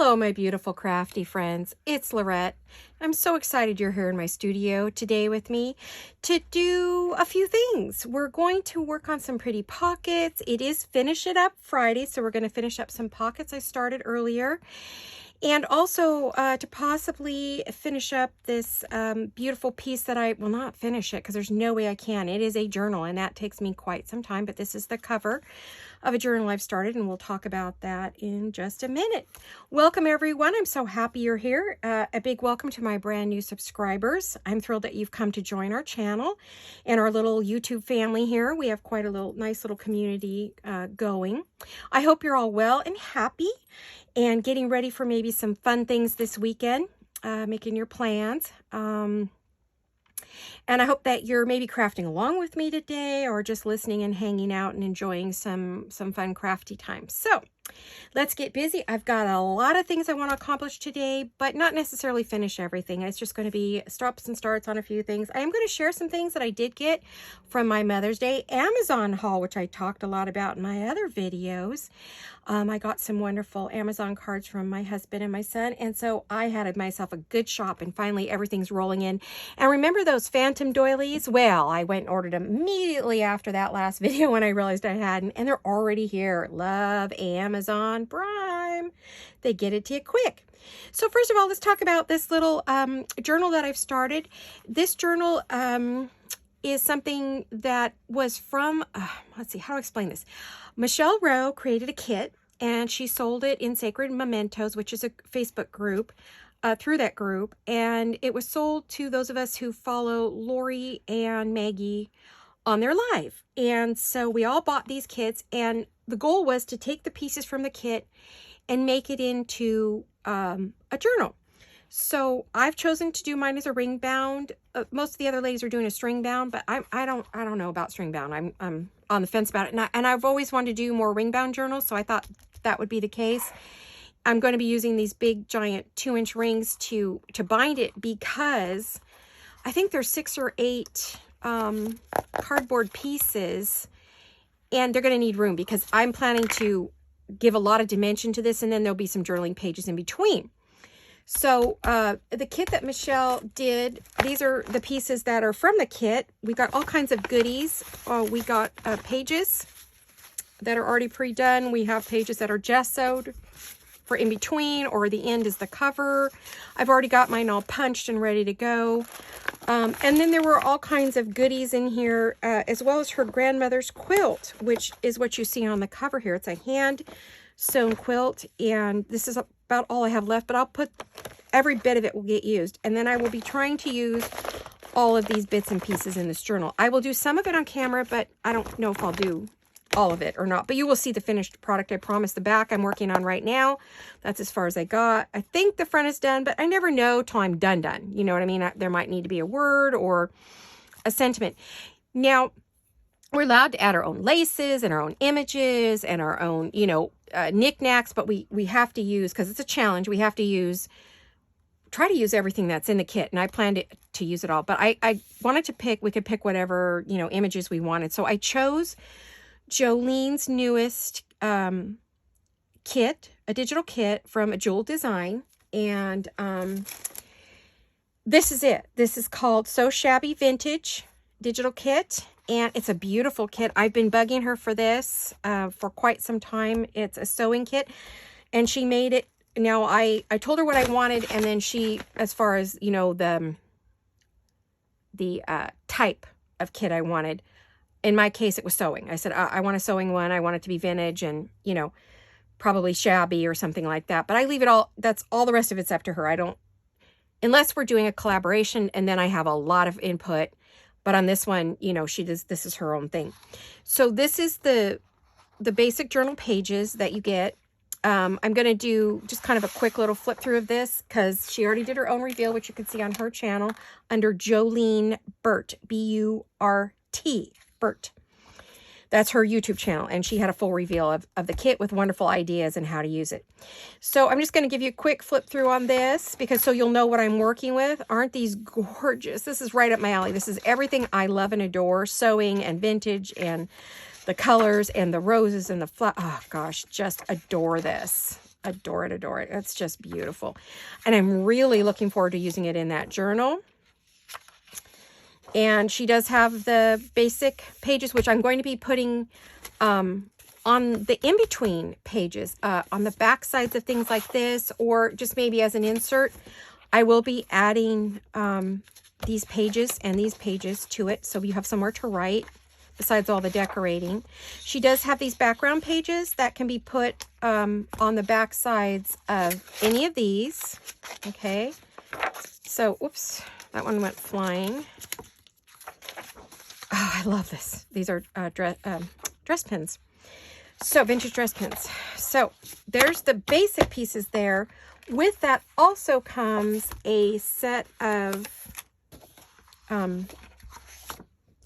Hello, my beautiful crafty friends. It's Laurette. I'm so excited you're here in my studio today with me to do a few things. We're going to work on some pretty pockets. It is Finish It Up Friday, so we're going to finish up some pockets I started earlier. And also to possibly finish up this beautiful piece that I will not finish it because there's no way I can. It is a journal and that takes me quite some time, but this is the cover of a journal I've started and we'll talk about that in just a minute. Welcome everyone. I'm so happy you're here. A big welcome to my brand new subscribers. I'm thrilled that you've come to join our channel and our little YouTube family here. We have quite a nice little community going. I hope you're all well and happy and getting ready for maybe some fun things this weekend, making your plans. And I hope that you're maybe crafting along with me today or just listening and hanging out and enjoying some fun crafty time. So let's get busy. I've got a lot of things I want to accomplish today, but not necessarily finish everything. It's just going to be stops and starts on a few things. I am going to share some things that I did get from my Mother's Day Amazon haul, which I talked a lot about in my other videos. I got some wonderful Amazon cards from my husband and my son, and so I had myself a good shop, and finally everything's rolling in. And remember those phantom doilies? Well, I went and ordered them immediately after that last video when I realized I hadn't, and they're already here. Love Amazon Prime. They get it to you quick. So first of all, let's talk about this little journal that I've started. This journal is something that was from, let's see, how to explain this. Michelle Rowe created a kit and she sold it in Sacred Mementos, which is a Facebook group, through that group. And it was sold to those of us who follow Lori and Maggie on their live. And so we all bought these kits and the goal was to take the pieces from the kit and make it into a journal. So I've chosen to do mine as a ring bound. Most of the other ladies are doing a string bound, but I don't know about string bound. I'm on the fence about it. And I've always wanted to do more ring bound journals, so I thought that would be the case. I'm going to be using these big giant 2-inch rings to bind it because I think there's 6 or 8 cardboard pieces, and they're going to need room because I'm planning to give a lot of dimension to this, and then there'll be some journaling pages in between. So the kit that Michelle did, these are the pieces that are from the kit. We got all kinds of goodies. We got pages that are already pre-done. We have pages that are gessoed for in between, or the end is the cover. I've already got mine all punched and ready to go. And then there were all kinds of goodies in here, as well as her grandmother's quilt, which is what you see on the cover here. It's a hand sewn quilt, and this is about all I have left, but I'll put every bit of it will get used. And then I will be trying to use all of these bits and pieces in this journal. I will do some of it on camera, but I don't know if I'll do all of it or not, but you will see the finished product. I promise. The back I'm working on right now. That's as far as I got. I think the front is done, but I never know till I'm done. You know what I mean? There might need to be a word or a sentiment. Now, we're allowed to add our own laces and our own images and our own, knickknacks, but we have to use, because it's a challenge, we have to try to use everything that's in the kit, and I planned to use it all, but I wanted to we could pick whatever, images we wanted. So I chose Jolene's newest kit, a digital kit from a Jewel Design, and this is it. This is called So Shabby Vintage Digital Kit. And it's a beautiful kit. I've been bugging her for this for quite some time. It's a sewing kit, and she made it. Now, I told her what I wanted, and then she, as far as, the type of kit I wanted, in my case, it was sewing. I said, I want a sewing one. I want it to be vintage and, probably shabby or something like that. But I leave it all, that's all, the rest of it's up to her. I don't, unless we're doing a collaboration, and then I have a lot of input. But on this one, she does, this is her own thing. So this is the basic journal pages that you get. I'm going to do just kind of a quick little flip through of this because she already did her own reveal, which you can see on her channel under Jolene Burt, B-U-R-T, Burt. That's her YouTube channel, and she had a full reveal of the kit with wonderful ideas and how to use it. So I'm just going to give you a quick flip through on this, because so you'll know what I'm working with. Aren't these gorgeous? This is right up my alley. This is everything I love and adore, sewing and vintage and the colors and the roses and the oh gosh, just adore this. adore it, adore it. It's just beautiful. And I'm really looking forward to using it in that journal. And she does have the basic pages, which I'm going to be putting on the in-between pages, on the back sides of things like this, or just maybe as an insert. I will be adding these pages and these pages to it, so you have somewhere to write besides all the decorating. She does have these background pages that can be put on the back sides of any of these. Okay, so, oops, that one went flying. Oh, I love this. These are dress pins. So, vintage dress pins. So, there's the basic pieces there. With that also comes a set of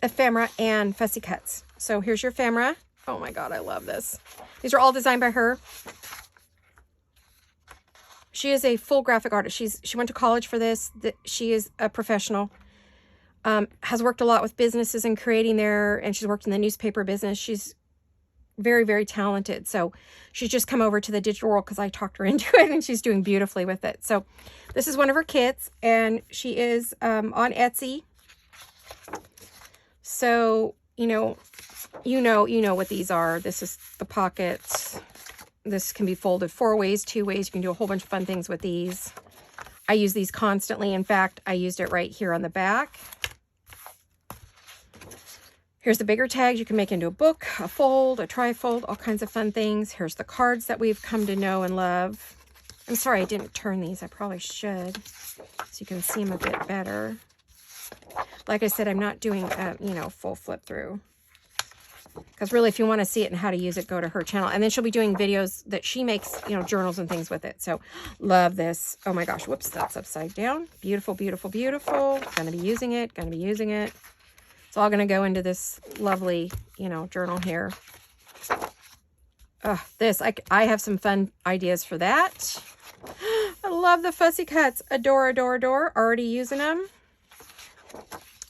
ephemera and fussy cuts. So, here's your ephemera. Oh my God, I love this. These are all designed by her. She is a full graphic artist. She went to college for this. She is a professional. Has worked a lot with businesses and creating there, and she's worked in the newspaper business. She's very, very talented. So she's just come over to the digital world because I talked her into it, and she's doing beautifully with it. So this is one of her kits, and she is on Etsy. So, you know what these are. This is the pockets. This can be folded 4 ways, 2 ways. You can do a whole bunch of fun things with these. I use these constantly. In fact, I used it right here on the back. Here's the bigger tags you can make into a book, a fold, a trifold, all kinds of fun things. Here's the cards that we've come to know and love. I'm sorry I didn't turn these. I probably should, so you can see them a bit better. Like I said, I'm not doing a, full flip through. Because really, if you want to see it and how to use it, go to her channel. And then she'll be doing videos that she makes, journals and things with it. So, love this. Oh my gosh, whoops, that's upside down. Beautiful, beautiful, beautiful. Going to be using it, going to be using it. It's all going to go into this lovely, journal here. This, I have some fun ideas for that. I love the fussy cuts. Adore, adore, adore. Already using them.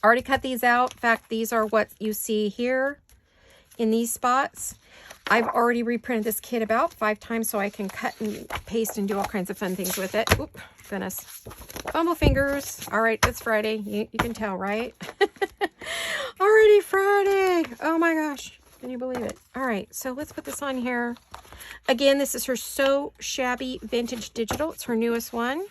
Already cut these out. In fact, these are what you see here in these spots. I've already reprinted this kit about 5 times so I can cut and paste and do all kinds of fun things with it. Oop, goodness. Fumble fingers. All right, it's Friday. You can tell, right? Already Friday. Oh my gosh. Can you believe it? All right, so let's put this on here. Again, this is her So Shabby Vintage Digital. It's her newest one.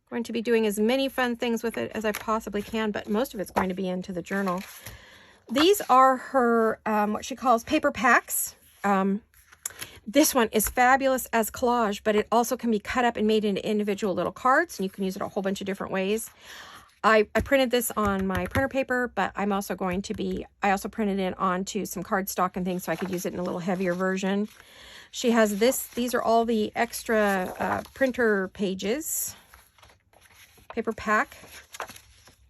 Going to be doing as many fun things with it as I possibly can, but most of it's going to be into the journal. These are her, what she calls paper packs. This one is fabulous as collage, but it also can be cut up and made into individual little cards, and you can use it a whole bunch of different ways. I printed this on my printer paper, but I'm also going to be, I also printed it onto some cardstock and things so I could use it in a little heavier version. She has this, these are all the extra printer pages. Paper pack.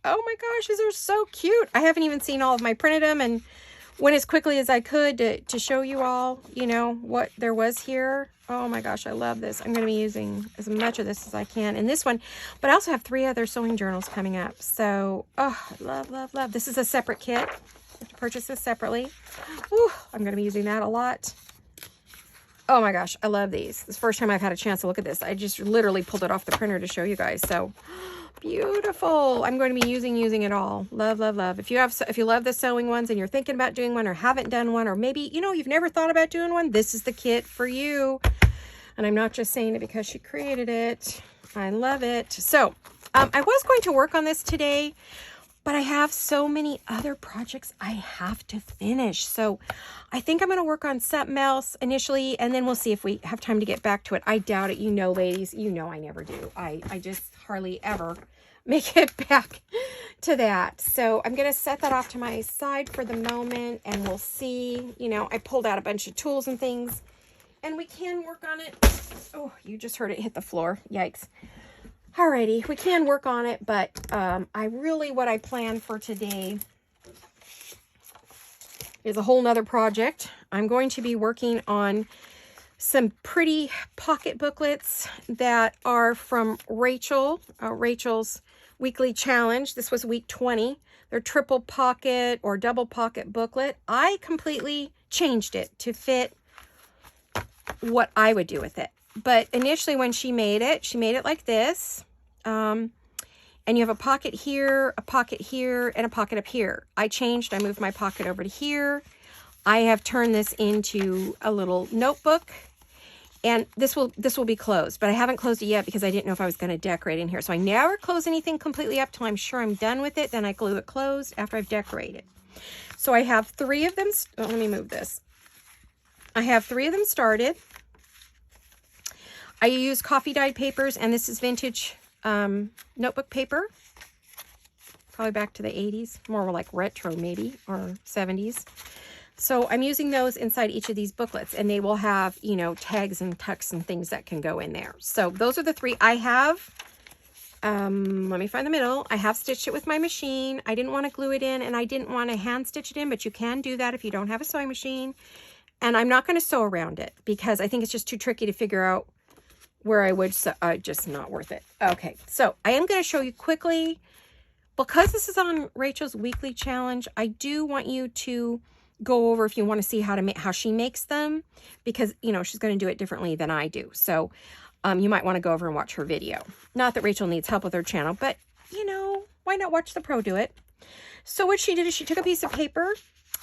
Oh my gosh, these are so cute. I haven't even seen all of them. I printed them and went as quickly as I could to show you all, what there was here. Oh my gosh, I love this. I'm going to be using as much of this as I can in this one. But I also have 3 other sewing journals coming up. So, love, love, love. This is a separate kit. You have to purchase this separately. Ooh, I'm going to be using that a lot. Oh my gosh, I love these. This is the first time I've had a chance to look at this. I just literally pulled it off the printer to show you guys. So, beautiful. I'm going to be using it all. Love, love, love. If you love the sewing ones and you're thinking about doing one or haven't done one, or maybe, you've never thought about doing one, this is the kit for you. And I'm not just saying it because she created it. I love it. So, I was going to work on this today, but I have so many other projects I have to finish. So I think I'm going to work on something else initially, and then we'll see if we have time to get back to it. I doubt it. Ladies, I never do. I just hardly ever make it back to that. So I'm going to set that off to my side for the moment, and we'll see. I pulled out a bunch of tools and things, and we can work on it. Oh, you just heard it hit the floor. Yikes. Alrighty, we can work on it, but what I planned for today is a whole nother project. I'm going to be working on some pretty pocket booklets that are from Rachel, Rachel's weekly challenge. This was week 20. They're triple pocket or double pocket booklet. I completely changed it to fit what I would do with it. But initially when she made it like this. And you have a pocket here, and a pocket up here. I moved my pocket over to here. I have turned this into a little notebook, and this will be closed, but I haven't closed it yet because I didn't know if I was going to decorate in here. So I never close anything completely up till I'm sure I'm done with it. Then I glue it closed after I've decorated. So I have 3 of them. Let me move this. I have 3 of them started. I use coffee dyed papers, and this is vintage notebook paper, probably back to the 80s, more like retro maybe, or 70s. So I'm using those inside each of these booklets, and they will have, you know, tags and tucks and things that can go in there. So those are the 3 I have. Let me find the middle. I have stitched it with my machine. I didn't want to glue it in, and I didn't want to hand stitch it in, but you can do that if you don't have a sewing machine. And I'm not going to sew around it because I think it's just too tricky to figure out where I would sew. Just not worth it. Okay, so I am going to show you quickly, because this is on Rachel's weekly challenge. I do want you to go over if you want to see how she makes them, because you know she's going to do it differently than I do. So you might want to go over and watch her video. Not that Rachel needs help with her channel, but you know, why not watch the pro do it? So what she did is she took a piece of paper,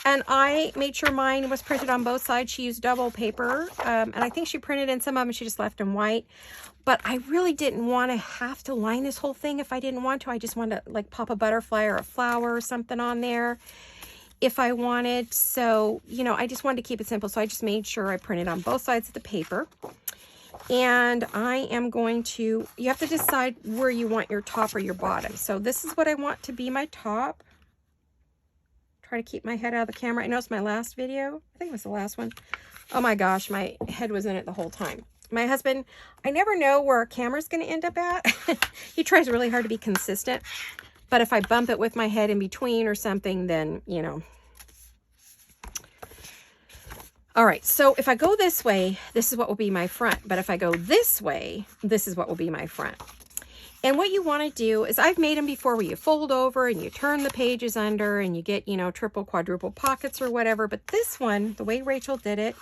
and I made sure mine was printed on both sides. She used double paper, and I think she printed in some of them. She just left them white. But I really didn't want to have to line this whole thing if I didn't want to. I just wanted to like pop a butterfly or a flower or something on there if I wanted. So, you know, I just wanted to keep it simple. So I just made sure I printed on both sides of the paper. And I am going to, you have to decide where you want your top or your bottom. So this is what I want to be my top. Try to keep my head out of the camera. I know it's my last video. I think it was the last one. Oh my gosh, my head was in it the whole time. My husband, I never know where our camera's going to end up at. He tries really hard to be consistent. But if I bump it with my head in between or something, then, you know. All right, so if I go this way, this is what will be my front. But if I go this way, this is what will be my front. And what you want to do is, I've made them before where you fold over and you turn the pages under and you get, you know, triple, quadruple pockets or whatever. But this one, the way Rachel did it,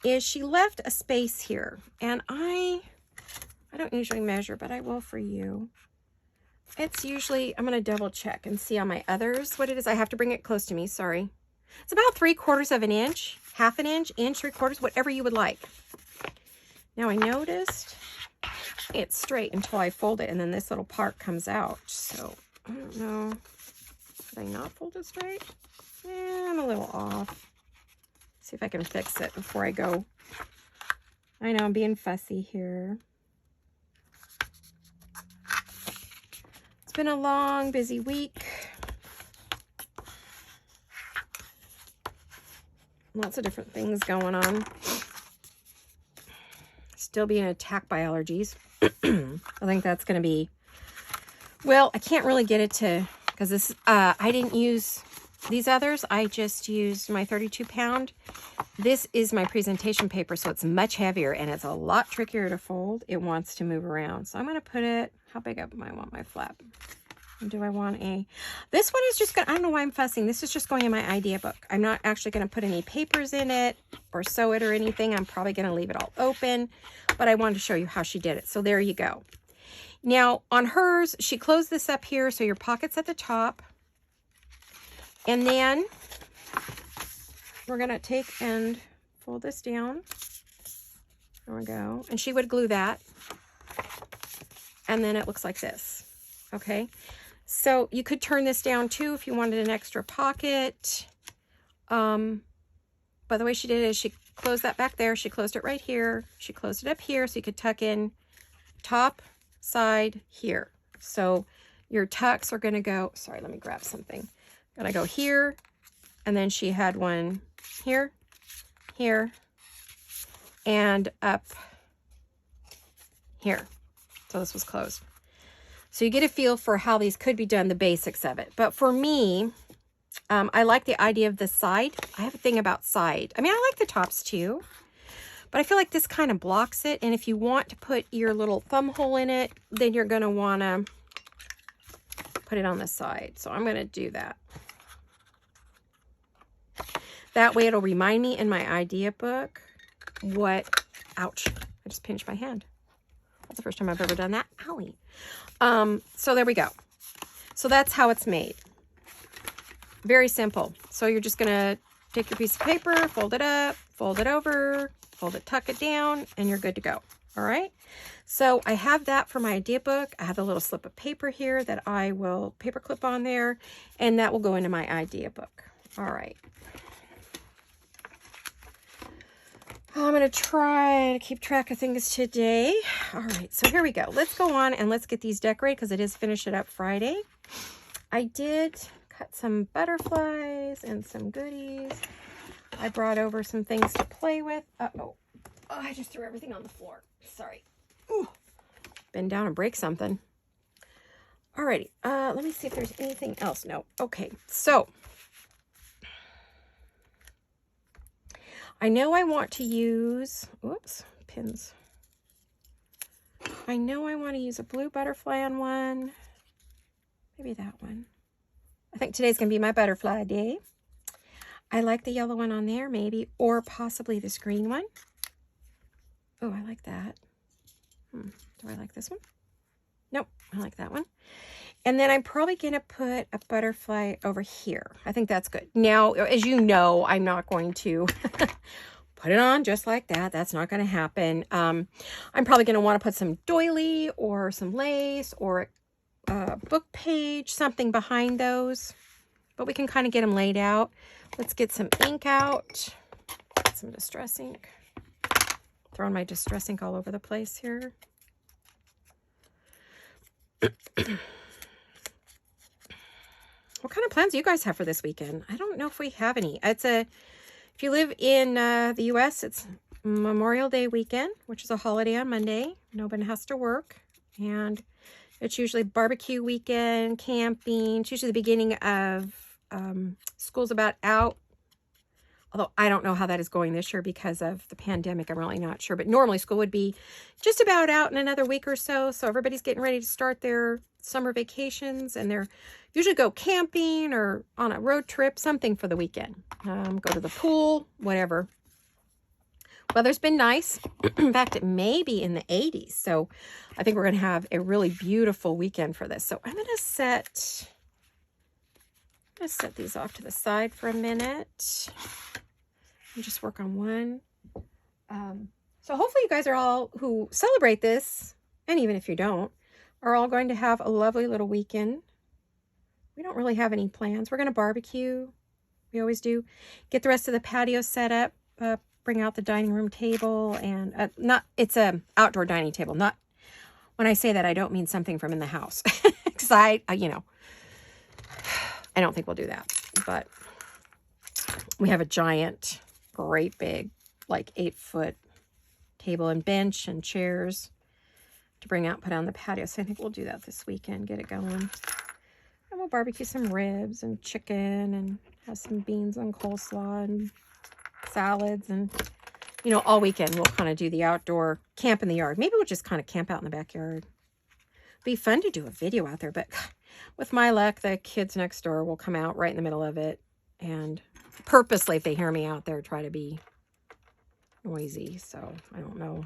is she left a space here. And I don't usually measure, but I will for you. It's usually, I'm going to double check and see on my others what it is. I have to bring it close to me, sorry. It's about 3/4 of an inch, half an inch, 3/4, whatever you would like. Now I noticed it's straight until I fold it, and then this little part comes out. So I don't know. Did I not fold it straight? Yeah, I'm a little off. See if I can fix it before I go. I know I'm being fussy here. It's been a long, busy week. Lots of different things going on. Still being attacked by allergies. I think that's going to be, well, I can't really get it to, because this, I didn't use these others. I just used my 32-pound. This is my presentation paper, so it's much heavier and it's a lot trickier to fold. It wants to move around. So I'm going to put it, how big up do I want my flap? Do I want this one is just going to, I don't know why I'm fussing. This is just going in my idea book. I'm not actually going to put any papers in it or sew it or anything. I'm probably going to leave it all open, but I wanted to show you how she did it. So there you go. Now on hers, she closed this up here. So your pocket's at the top. And then we're going to take and fold this down. There we go. And she would glue that. And then it looks like this. Okay. So you could turn this down too if you wanted an extra pocket. But the way she did it is she closed that back there. She closed it right here. She closed it up here so you could tuck in top, side, here. So your tucks are going to go, sorry, let me grab something. Going to go here. And then she had one here, here, and up here. So this was closed. So you get a feel for how these could be done, the basics of it. But for me, I like the idea of the side. I have a thing about side. I mean, I like the tops too, but I feel like this kind of blocks it. And if you want to put your little thumb hole in it, then you're going to want to put it on the side. So I'm going to do that. That way it'll remind me in my idea book what, ouch, I just pinched my hand. That's the first time I've ever done that. Owie. So there we go. So that's how it's made. Very simple. So you're just going to take your piece of paper, fold it up, fold it over, fold it, tuck it down, and you're good to go. All right. So I have that for my idea book. I have a little slip of paper here that I will paper clip on there, and that will go into my idea book. All right. I'm going to try to keep track of things today. All right. So here we go. Let's go on and let's get these decorated because it is Finish It Up Friday. I did cut some butterflies and some goodies. I brought over some things to play with. Uh-oh. Oh, I just threw everything on the floor. Sorry. Ooh. Bend down and break something. Alrighty. Let me see if there's anything else. No. Okay. So, I know I want to use, whoops, pins. I know I want to use a blue butterfly on one. Maybe that one. I think today's going to be my butterfly day. I like the yellow one on there, maybe, or possibly this green one. Oh, I like that. Do I like this one? Nope, I like that one. And then I'm probably going to put a butterfly over here. I think that's good. Now, as you know, I'm not going to put it on just like that. That's not going to happen. I'm probably going to want to put some doily or some lace or a book page, something behind those. But we can kind of get them laid out. Let's get some ink out. Get some Distress ink. Throwing my Distress ink all over the place here. What kind of plans do you guys have for this weekend? I don't know if we have any. If you live in the U.S., it's Memorial Day weekend, which is a holiday on Monday. Nobody has to work. And it's usually barbecue weekend, camping. It's usually the beginning of school's about out. Although I don't know how that is going this year because of the pandemic. I'm really not sure. But normally school would be just about out in another week or so. So everybody's getting ready to start their summer vacations. And they're usually go camping or on a road trip, something for the weekend. Go to the pool, whatever. Weather's been nice. In fact, it may be in the 80s. So I think we're going to have a really beautiful weekend for this. So I'm going to set these off to the side for a minute and just work on one. So hopefully you guys are all who celebrate this, and even if you don't, are all going to have a lovely little weekend. We don't really have any plans. We're going to barbecue. We always do. Get the rest of the patio set up. Bring out the dining room table and it's a outdoor dining table. Not when I say that, I don't mean something from in the house because I don't think we'll do that, but we have a giant, great big, like 8-foot table and bench and chairs to bring out, put on the patio. So I think we'll do that this weekend, get it going. And we'll barbecue some ribs and chicken and have some beans and coleslaw and salads. And, all weekend we'll kind of do the outdoor camp in the yard. Maybe we'll just kind of camp out in the backyard. Be fun to do a video out there, but with my luck, the kids next door will come out right in the middle of it and purposely, if they hear me out there, try to be noisy. So I don't know.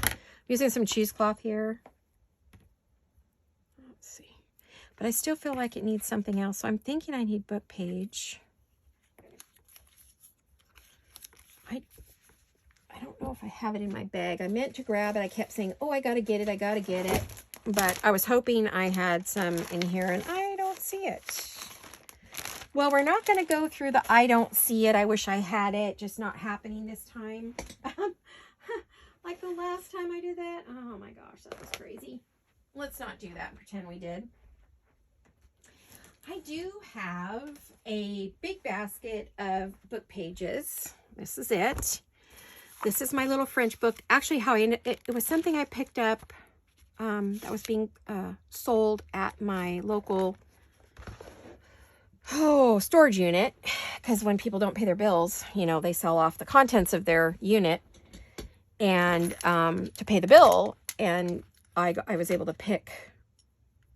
I'm using some cheesecloth here. Let's see. But I still feel like it needs something else. So I'm thinking I need book page. I don't know if I have it in my bag. I meant to grab it. I kept saying, oh, I got to get it. I got to get it. But I was hoping I had some in here, and I don't see it. Well, we're not going to go through the I don't see it. I wish I had it. Just not happening this time. Like the last time I did that. Oh, my gosh. That was crazy. Let's not do that and pretend we did. I do have a big basket of book pages. This is it. This is my little French book. Actually, it was something I picked up that was being sold at my local storage unit. Because when people don't pay their bills, they sell off the contents of their unit and to pay the bill. And I was able to pick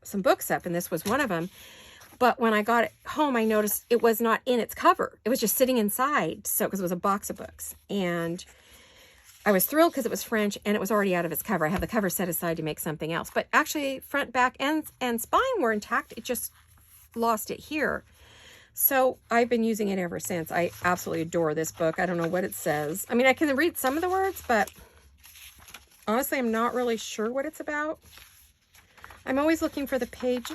some books up, and this was one of them. But when I got it home, I noticed it was not in its cover. It was just sitting inside. So, because it was a box of books. And I was thrilled because it was French and it was already out of its cover. I have the cover set aside to make something else. But actually, front, back, and spine were intact. It just lost it here. So I've been using it ever since. I absolutely adore this book. I don't know what it says. I mean, I can read some of the words, but honestly, I'm not really sure what it's about. I'm always looking for the page.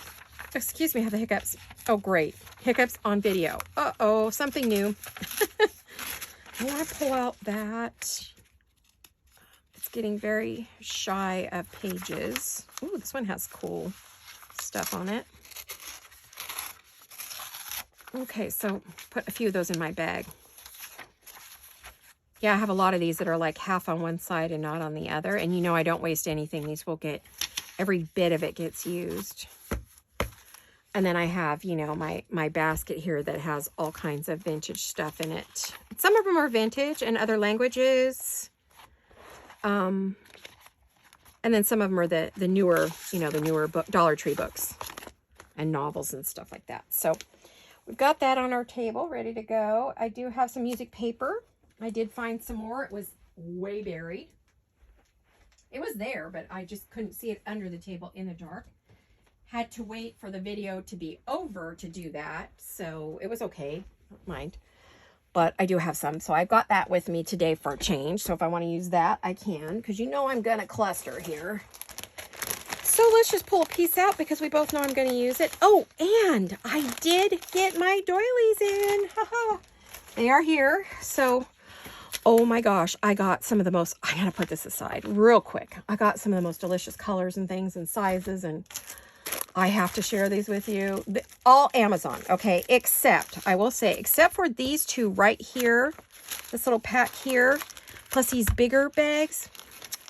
Excuse me, I have the hiccups. Oh, great. Hiccups on video. Uh-oh, something new. I want to pull out that. It's getting very shy of pages. Ooh, this one has cool stuff on it. Okay, so put a few of those in my bag. Yeah, I have a lot of these that are like half on one side and not on the other. And you know I don't waste anything. These will get, every bit of it gets used. And then I have, you know, my basket here that has all kinds of vintage stuff in it. Some of them are vintage and other languages. And then some of them are the newer, you know, the newer book, Dollar Tree books and novels and stuff like that. So we've got that on our table, ready to go. I do have some music paper. I did find some more. It was way buried. It was there, but I just couldn't see it under the table in the dark. Had to wait for the video to be over to do that, so it was okay. Don't mind. But I do have some, so I've got that with me today for a change. So if I want to use that, I can, because you know I'm going to cluster here. So let's just pull a piece out because we both know I'm going to use it. Oh, and I did get my doilies in. They are here. So, oh my gosh, I got some of the most, I got to put this aside real quick. I got some of the most delicious colors and things and sizes, and I have to share these with you. All Amazon, okay, except, I will say, except for these two right here, this little pack here, plus these bigger bags.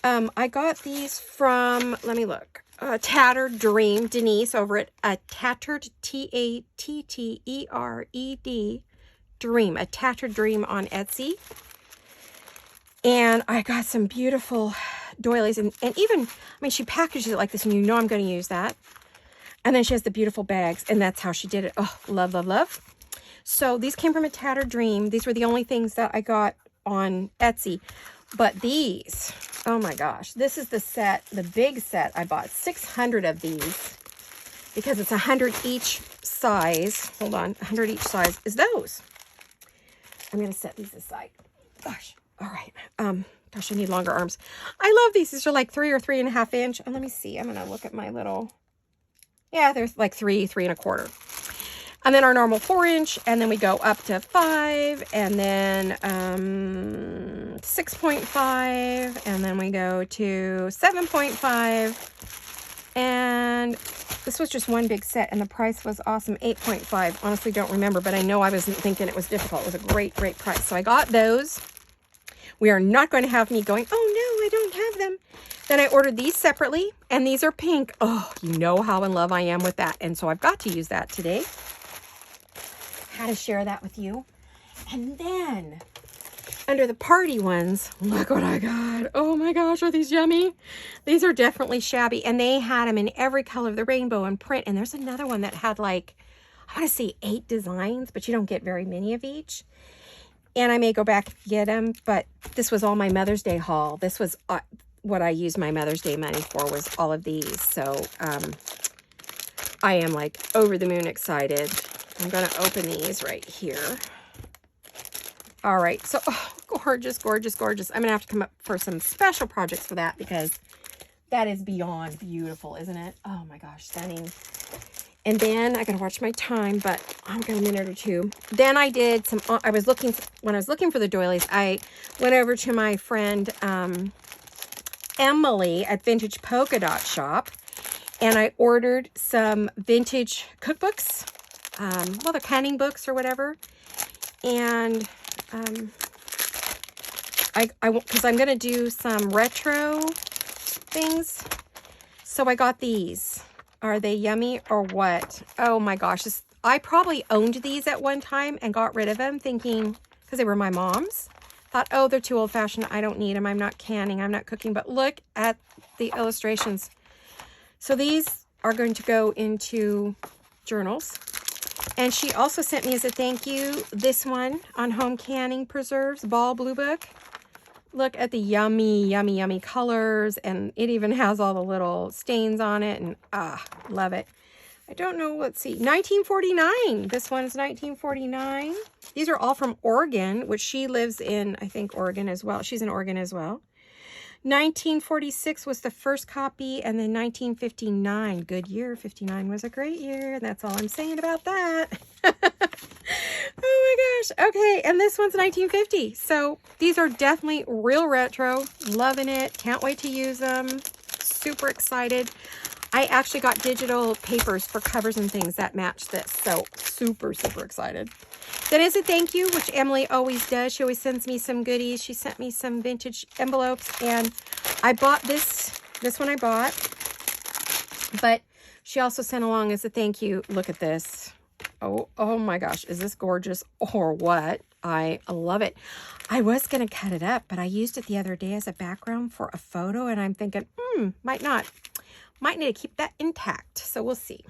I got these from, let me look, Tattered Dream, Denise over at Tattered, Tattered Dream, a Tattered Dream on Etsy. And I got some beautiful doilies, and even, I mean, she packages it like this, and you know I'm going to use that. And then she has the beautiful bags, and that's how she did it. Oh, love, love, love. So these came from a Tattered Dream. These were the only things that I got on Etsy. But these, oh my gosh, this is the set, the big set. I bought 600 of these because it's 100 each size. Hold on, 100 each size is those. I'm going to set these aside. Gosh, all right. Gosh, I need longer arms. I love these. These are like 3 or 3.5 inch. And let me see. I'm going to look at my little... Yeah, there's like 3, 3.25. And then our normal 4-inch, and then we go up to 5, and then 6.5, and then we go to 7.5. And this was just one big set, and the price was awesome, 8.5. Honestly, don't remember, but I know I wasn't thinking it was difficult. It was a great, great price. So I got those. We are not going to have me going, oh no, I don't have them. Then I ordered these separately, and these are pink. Oh, you know how in love I am with that. And so I've got to use that today. Had to share that with you. And then, under the party ones, look what I got. Oh my gosh, are these yummy? These are definitely Shabby, and they had them in every color of the rainbow and print. And there's another one that had like, I want to say 8 designs, but you don't get very many of each. And I may go back and get them, but this was all my Mother's Day haul. This was... what I used my Mother's Day money for was all of these. So I am like over the moon excited. I'm going to open these right here. All right. So gorgeous, gorgeous, gorgeous. I'm going to have to come up for some special projects for that because that is beyond beautiful, isn't it? Oh my gosh, stunning. And then I got to watch my time, but I've got a minute or two. Then I did some, when I was looking for the doilies, I went over to my friend, Emily at Vintage Polka Dot Shop, and I ordered some vintage cookbooks, well, they're canning books or whatever, and because I'm going to do some retro things, so I got these. Are they yummy or what? Oh my gosh, I probably owned these at one time and got rid of them thinking, because they were my mom's. Thought, oh, they're too old-fashioned. I don't need them. I'm not canning. I'm not cooking. But look at the illustrations. So these are going to go into journals. And she also sent me as a thank you this one on home canning preserves, Ball Blue Book. Look at the yummy, yummy, yummy colors. And it even has all the little stains on it. And love it. I don't know. Let's see. 1949. This one's 1949. These are all from Oregon, which she lives in, I think, Oregon as well. She's in Oregon as well. 1946 was the first copy, and then 1959, good year. 59 was a great year. That's all I'm saying about that. Oh my gosh. Okay, and this one's 1950. So these are definitely real retro. Loving it. Can't wait to use them. Super excited. I actually got digital papers for covers and things that match this. So super, super excited. That is a thank you, which Emily always does. She always sends me some goodies. She sent me some vintage envelopes, and I bought this one I bought, but she also sent along as a thank you. Look at this. Oh my gosh. Is this gorgeous or what? I love it. I was going to cut it up, but I used it the other day as a background for a photo, and I'm thinking, might not. Might need to keep that intact. So we'll see.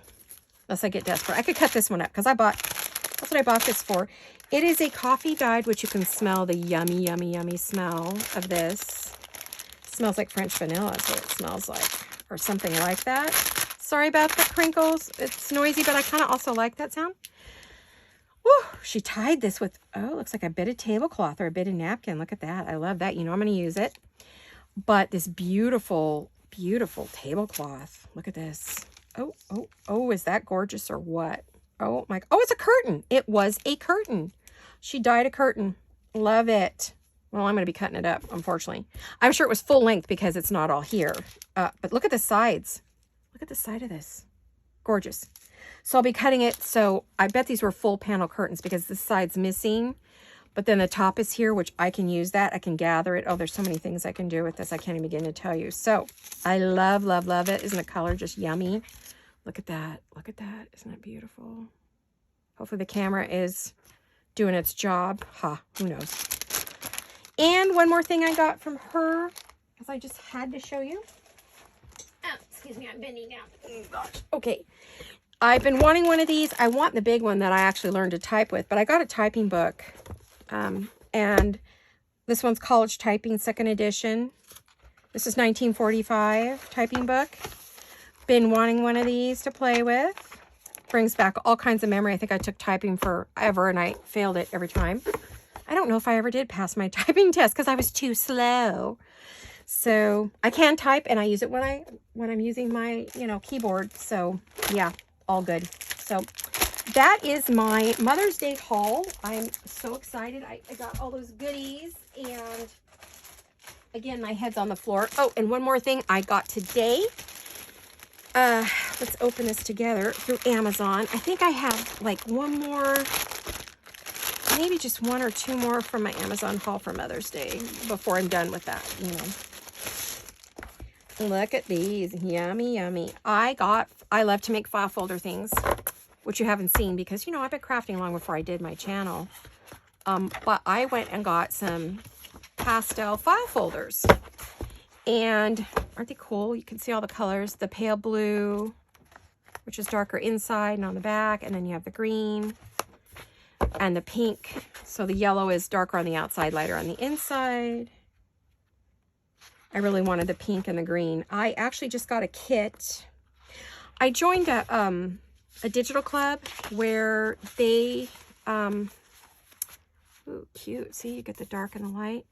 Unless I get desperate. I could cut this one up because that's what I bought this for. It is a coffee dyed, which you can smell the yummy, yummy, yummy smell of this. It smells like French vanilla is what it smells like. Or something like that. Sorry about the crinkles. It's noisy, but I kind of also like that sound. Woo! She tied this with, looks like a bit of tablecloth or a bit of napkin. Look at that. I love that. You know I'm going to use it. But this beautiful, beautiful tablecloth. Look at this. Oh, is that gorgeous or what? Oh my, it's a curtain. It was a curtain. She dyed a curtain. Love it. Well, I'm going to be cutting it up, unfortunately. I'm sure it was full length because it's not all here. But look at the sides. Look at the side of this. Gorgeous. So I'll be cutting it. So I bet these were full panel curtains because this side's missing. But then the top is here, which I can use that. I can gather it. Oh, there's so many things I can do with this. I can't even begin to tell you. So I love, love, love it. Isn't the color just yummy? Look at that. Look at that. Isn't that beautiful? Hopefully the camera is doing its job. Who knows? And one more thing I got from her, because I just had to show you. Oh, excuse me, I'm bending down. Oh, gosh. Okay. I've been wanting one of these. I want the big one that I actually learned to type with, but I got a typing book. And this one's College Typing, 2nd edition. This is 1945 typing book. Been wanting one of these to play with. Brings back all kinds of memory. I think I took typing forever and I failed it every time. I don't know if I ever did pass my typing test because I was too slow. So I can type and I use it when I'm using my, keyboard. So yeah, all good. So that is my Mother's Day haul. I'm so excited. I got all those goodies, and again, my head's on the floor. Oh, and one more thing I got today. Let's open this together through Amazon. I think I have like one more, maybe just one or two more from my Amazon haul for Mother's Day before I'm done with that, Look at these. Yummy, yummy. I love to make file folder things, which you haven't seen because, I've been crafting long before I did my channel. But I went and got some pastel file folders. And aren't they cool? You can see all the colors. The pale blue, which is darker inside and on the back. And then you have the green and the pink. So the yellow is darker on the outside, lighter on the inside. I really wanted the pink and the green. I actually just got a kit. I joined a digital club where they, ooh, cute. See, you get the dark and the light.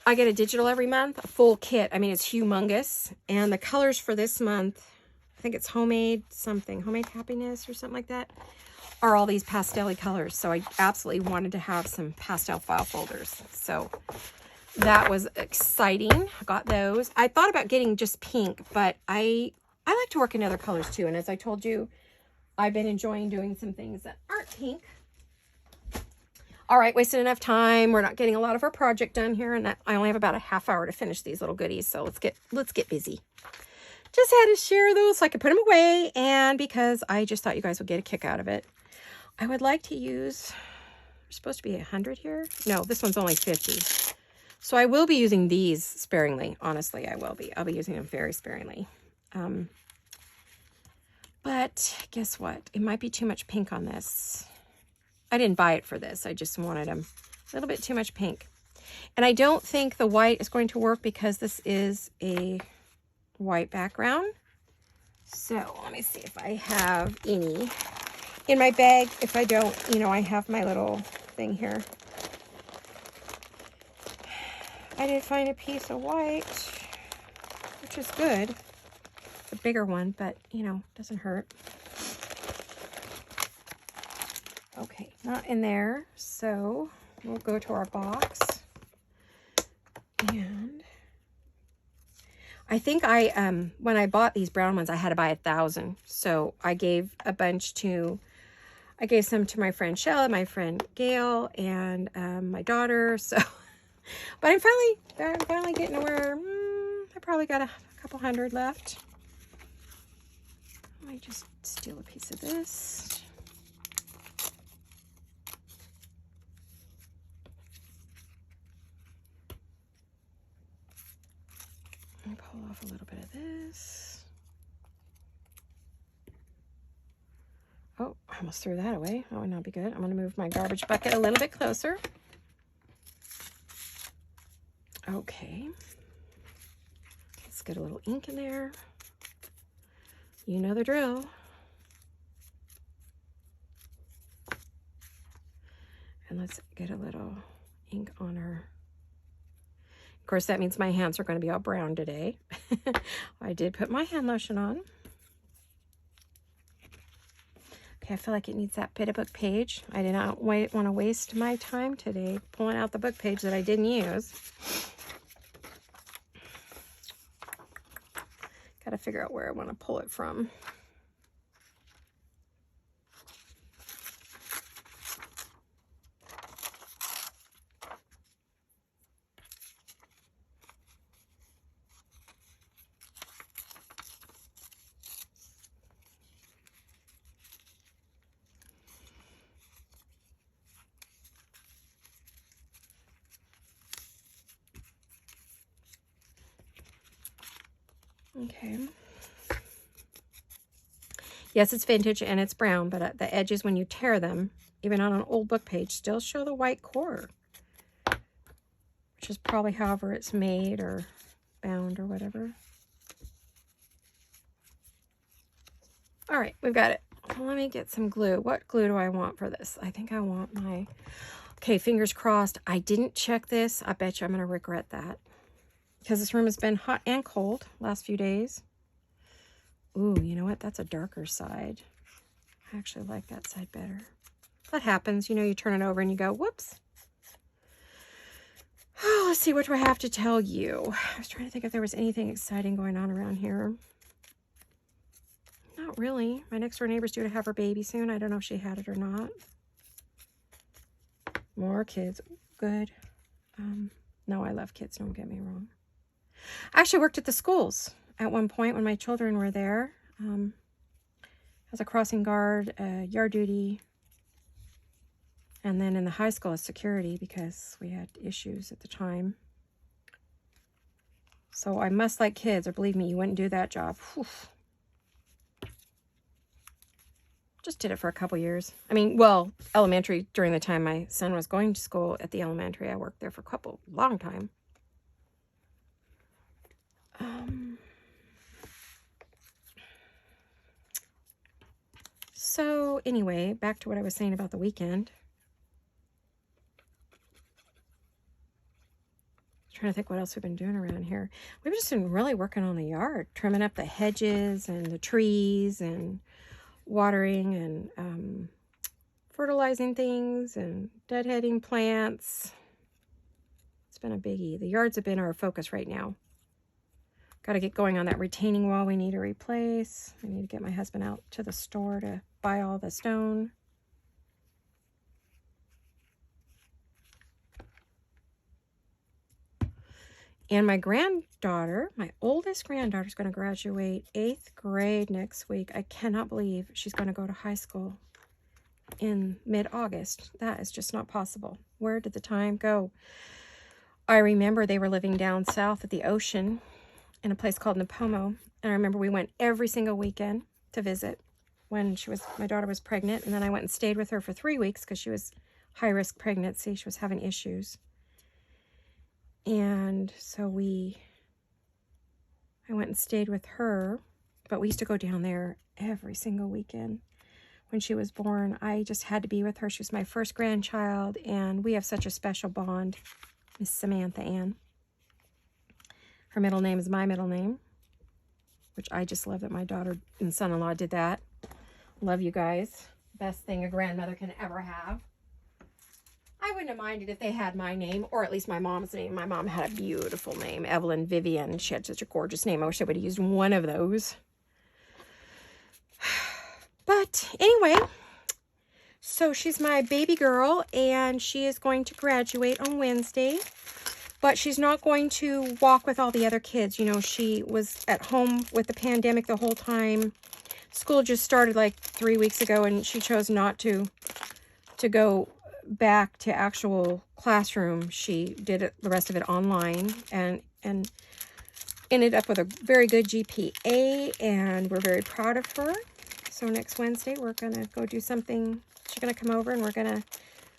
I get a digital every month, a full kit. I mean, it's humongous. And the colors for this month, I think it's homemade happiness or something like that, are all these pastel-y colors. So I absolutely wanted to have some pastel file folders. So that was exciting. I got those. I thought about getting just pink, but I like to work in other colors too. And as I told you, I've been enjoying doing some things that aren't pink. All right, wasted enough time. We're not getting a lot of our project done here, and I only have about a half hour to finish these little goodies. So let's get busy. Just had to share those so I could put them away, and because I just thought you guys would get a kick out of it. I would like to use, there's supposed to be 100 here. No, this one's only 50. So I will be using these sparingly. Honestly, I will be. I'll be using them very sparingly. But guess what? It might be too much pink on this. I didn't buy it for this. I just wanted a little bit too much pink. And I don't think the white is going to work because this is a white background. So let me see if I have any in my bag. If I don't, you know, I have my little thing here. I did find a piece of white, which is good. It's a bigger one, but, you know, doesn't hurt. Okay, not in there. So we'll go to our box. And I think when I bought these brown ones, I had to buy 1,000. So I gave some to my friend Shella, my friend Gail, and my daughter. So, but I'm finally getting to where I probably got a couple hundred left. Let me just steal a piece of this. Let me pull off a little bit of this. Oh, I almost threw that away. That would not be good. I'm going to move my garbage bucket a little bit closer. Okay. Let's get a little ink in there. You know the drill. And let's get a little ink on her. Of course, that means my hands are going to be all brown today. I did put my hand lotion on. Okay, I feel like it needs that bit of book page. I did not want to waste my time today pulling out the book page that I didn't use. Got to figure out where I want to pull it from. Okay. Yes, it's vintage and it's brown, but the edges, when you tear them, even on an old book page, still show the white core, which is probably however it's made or bound or whatever. All right, we've got it. Let me get some glue. What glue do I want for this? I think I want my... Okay, fingers crossed. I didn't check this. I bet you I'm going to regret that, because this room has been hot and cold last few days. Ooh, you know what? That's a darker side. I actually like that side better. That happens. You know, you turn it over and you go, whoops. Oh, let's see. What do I have to tell you? I was trying to think if there was anything exciting going on around here. Not really. My next door neighbor's due to have her baby soon. I don't know if she had it or not. More kids. Good. No, I love kids. Don't get me wrong. I actually worked at the schools at one point when my children were there. As a crossing guard, yard duty, and then in the high school as security because we had issues at the time. So I must like kids, or believe me, you wouldn't do that job. Whew. Just did it for a couple years. I mean, well, elementary, during the time my son was going to school at the elementary, I worked there for a long time. So anyway, back to what I was saying about the weekend. Trying to think what else we've been doing around here. We've just been really working on the yard, trimming up the hedges and the trees and watering and fertilizing things and deadheading plants. It's been a biggie. The yards have been our focus right now. Got to get going on that retaining wall we need to replace. I need to get my husband out to the store to buy all the stone. And my granddaughter, my oldest granddaughter, is going to graduate 8th grade next week. I cannot believe she's going to go to high school in mid-August. That is just not possible. Where did the time go? I remember they were living down south at the ocean in a place called Napomo. And I remember we went every single weekend to visit when my daughter was pregnant. And then I went and stayed with her for 3 weeks because she was high-risk pregnancy. She was having issues. And so I went and stayed with her, but we used to go down there every single weekend. When she was born, I just had to be with her. She was my first grandchild, and we have such a special bond. Miss Samantha Ann. Her middle name is my middle name, which I just love that my daughter and son-in-law did that. Love you guys. Best thing a grandmother can ever have. I wouldn't have minded if they had my name, or at least my mom's name. My mom had a beautiful name, Evelyn Vivian. She had such a gorgeous name. I wish I would have used one of those. But anyway, so she's my baby girl, and she is going to graduate on Wednesday. But she's not going to walk with all the other kids. You know, she was at home with the pandemic the whole time. School just started like 3 weeks ago, and she chose not to go back to actual classroom. She did the rest of it online, and ended up with a very good GPA, and we're very proud of her. So next Wednesday, we're going to go do something. She's going to come over, and we're going to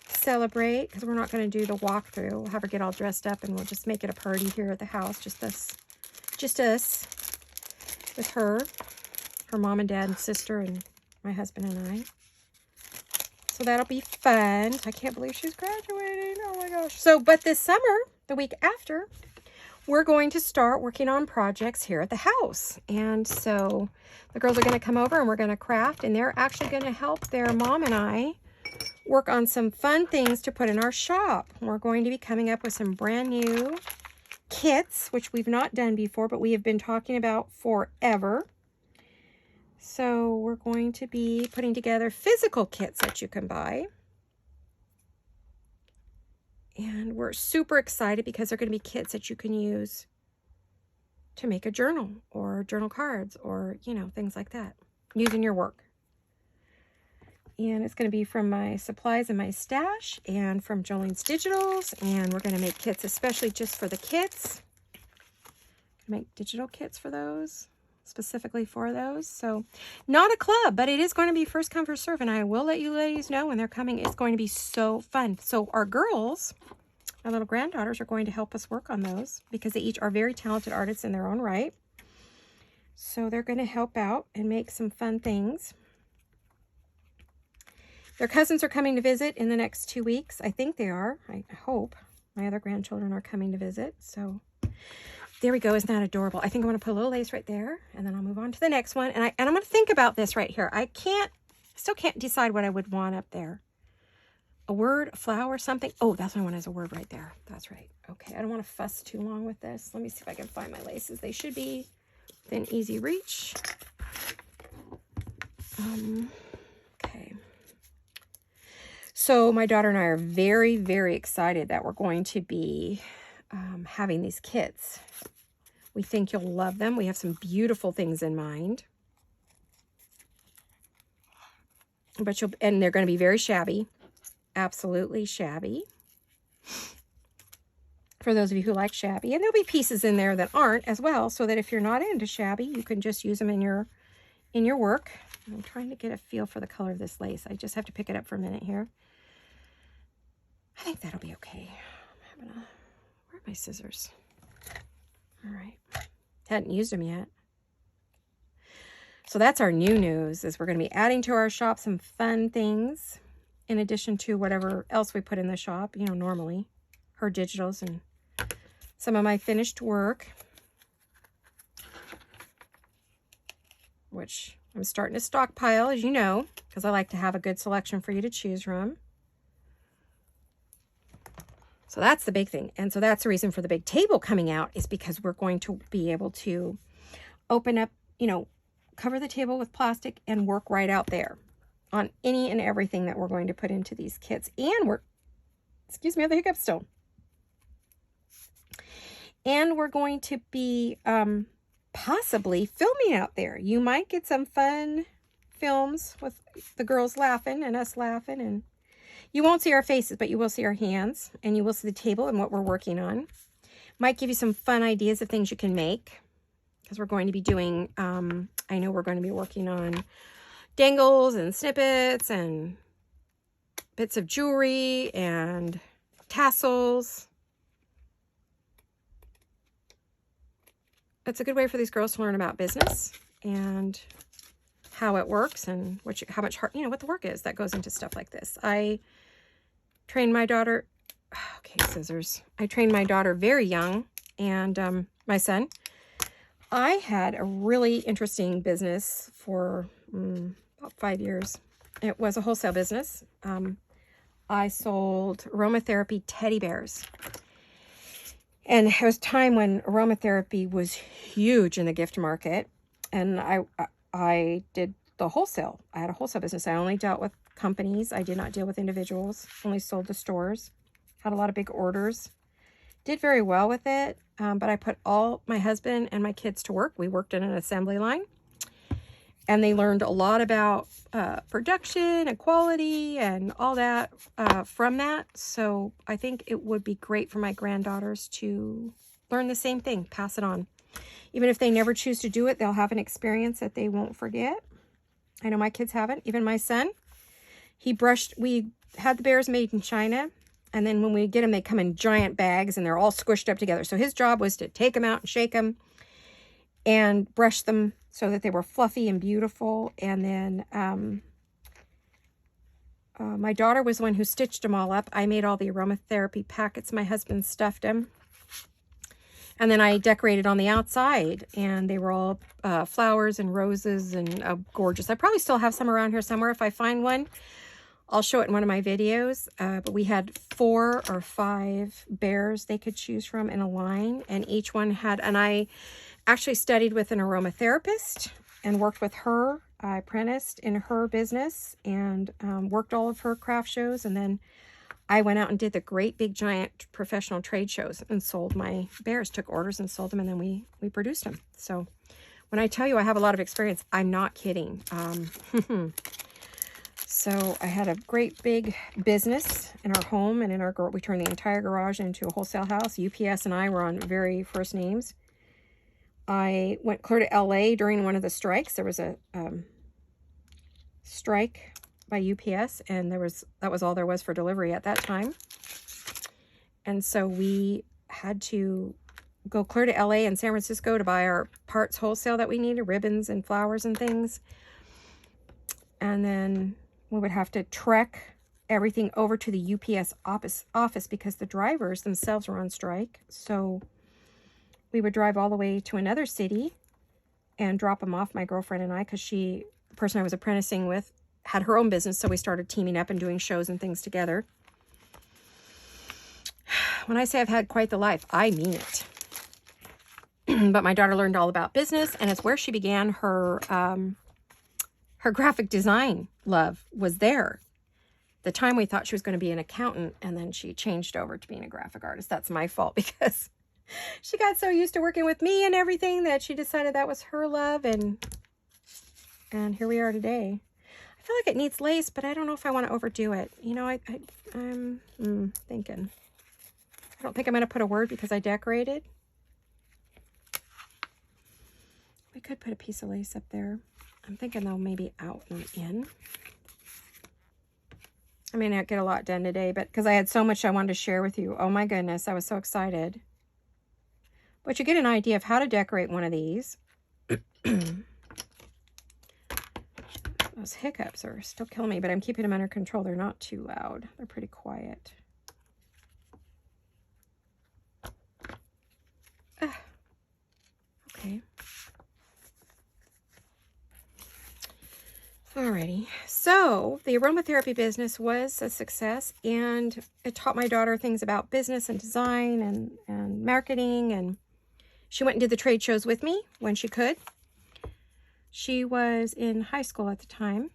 celebrate, because we're not going to do the walkthrough. We'll have her get all dressed up, and we'll just make it a party here at the house. Just us with her mom and dad and sister, and my husband and I. So that'll be fun. I can't believe she's graduating. Oh my gosh. So, but this summer, the week after, we're going to start working on projects here at the house. And so the girls are going to come over, and we're going to craft, and they're actually going to help their mom and I work on some fun things to put in our shop. We're going to be coming up with some brand new kits, which we've not done before, but we have been talking about forever. So we're going to be putting together physical kits that you can buy. And we're super excited because they're going to be kits that you can use to make a journal or journal cards or, you know, things like that, using your work. And it's going to be from my supplies and my stash, and from Jolene's Digitals. And we're going to make kits especially just for the kids. Make digital kits for those, specifically for those. So not a club, but it is going to be first come, first serve. And I will let you ladies know when they're coming. It's going to be so fun. So our girls, our little granddaughters, are going to help us work on those, because they each are very talented artists in their own right. So they're going to help out and make some fun things. Their cousins are coming to visit in the next 2 weeks. I think they are. I hope. My other grandchildren are coming to visit. So there we go. Isn't that adorable? I think I'm going to put a little lace right there, and then I'll move on to the next one. And I'm going to think about this right here. I still can't decide what I would want up there. A word, a flower, something. Oh, that's my one as a word right there. That's right. Okay, I don't want to fuss too long with this. Let me see if I can find my laces. They should be within easy reach. Okay. So my daughter and I are very, very excited that we're going to be having these kits. We think you'll love them. We have some beautiful things in mind. But and they're going to be very shabby. Absolutely shabby. For those of you who like shabby. And there'll be pieces in there that aren't as well, so that if you're not into shabby, you can just use them in your work. I'm trying to get a feel for the color of this lace. I just have to pick it up for a minute here. I think that'll be okay. Where are my scissors? All right. Hadn't used them yet. So that's our new news, is we're going to be adding to our shop some fun things in addition to whatever else we put in the shop, you know, normally. Her digitals and some of my finished work, which I'm starting to stockpile, as you know, because I like to have a good selection for you to choose from. So that's the big thing. And so that's the reason for the big table coming out, is because we're going to be able to open up, you know, cover the table with plastic and work right out there on any and everything that we're going to put into these kits. And we're, excuse me, I have the hiccups still. And we're going to be possibly filming out there. You might get some fun films with the girls laughing and us laughing, and you won't see our faces, but you will see our hands, and you will see the table and what we're working on. Might give you some fun ideas of things you can make, because we're going to be doing, I know we're going to be working on dangles and snippets and bits of jewelry and tassels. it's a good way for these girls to learn about business and how it works and how much hard, what the work is that goes into stuff like this. I trained my daughter, okay, scissors. I trained my daughter very young, and my son. I had a really interesting business for about 5 years. It was a wholesale business. I sold aromatherapy teddy bears. And it was a time when aromatherapy was huge in the gift market. And I did the wholesale. I had a wholesale business. I only dealt with companies. I did not deal with individuals. Only sold to stores. Had a lot of big orders. Did very well with it. But I put all my husband and my kids to work. We worked in an assembly line. And they learned a lot about production and quality and all that from that. So I think it would be great for my granddaughters to learn the same thing, pass it on. Even if they never choose to do it, they'll have an experience that they won't forget. I know my kids haven't. Even my son, we had the bears made in China. And then when we get them, they come in giant bags and they're all squished up together. So his job was to take them out and shake them and brush them so that they were fluffy and beautiful. And then my daughter was the one who stitched them all up. I made all the aromatherapy packets. My husband stuffed them. And then I decorated on the outside, and they were all flowers and roses and gorgeous. I probably still have some around here somewhere. If I find one, I'll show it in one of my videos. But we had 4 or 5 bears they could choose from in a line, and each one had, and I actually studied with an aromatherapist and worked with her. I apprenticed in her business and worked all of her craft shows. And then I went out and did the great big giant professional trade shows and sold my bears, took orders and sold them. And then we produced them. So when I tell you I have a lot of experience, I'm not kidding. So I had a great big business in our home and in our, we turned the entire garage into a wholesale house. UPS and I were on very first names. I went clear to LA during one of the strikes. There was a strike by UPS, and that was all there was for delivery at that time. And so we had to go clear to LA and San Francisco to buy our parts wholesale that we needed, ribbons and flowers and things. And then we would have to trek everything over to the UPS office because the drivers themselves were on strike. So we would drive all the way to another city and drop them off, my girlfriend and I, because the person I was apprenticing with had her own business, so we started teaming up and doing shows and things together. When I say I've had quite the life, I mean it. But my daughter learned all about business, and it's where she began her graphic design love was there. The time we thought she was going to be an accountant, and then she changed over to being a graphic artist. That's my fault, because she got so used to working with me and everything that she decided that was her love, and here we are today. I feel like it needs lace, but I don't know if I want to overdo it. I'm thinking. I don't think I'm going to put a word because I decorated. We could put a piece of lace up there. I'm thinking though maybe out and in. I may not get a lot done today, but because I had so much I wanted to share with you. Oh my goodness, I was so excited. But you get an idea of how to decorate one of these. Those hiccups are still killing me, but I'm keeping them under control. They're not too loud. They're pretty quiet. Okay. Alrighty. So the aromatherapy business was a success, and it taught my daughter things about business and design and marketing, and she went and did the trade shows with me when she could. She was in high school at the time.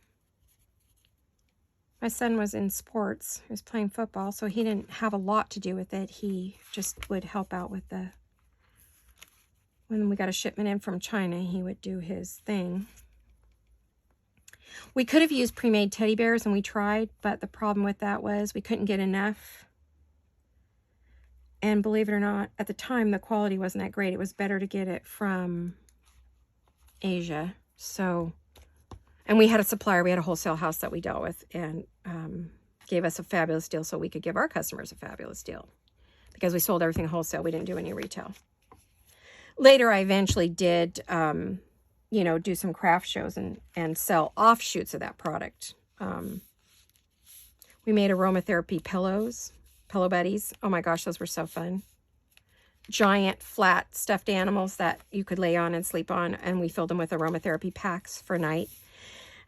My son was in sports. He was playing football, so he didn't have a lot to do with it. He just would help out with when we got a shipment in from China, he would do his thing. We could have used pre-made teddy bears, and we tried, but the problem with that was we couldn't get enough. And believe it or not, at the time, the quality wasn't that great. It was better to get it from Asia. So, and we had a supplier, we had a wholesale house that we dealt with, and gave us a fabulous deal so we could give our customers a fabulous deal. Because we sold everything wholesale, we didn't do any retail. Later, I eventually did, you know, do some craft shows and sell offshoots of that product. We made aromatherapy pillows, pillow buddies. Oh my gosh, those were so fun. Giant, flat, stuffed animals that you could lay on and sleep on, and we filled them with aromatherapy packs for night.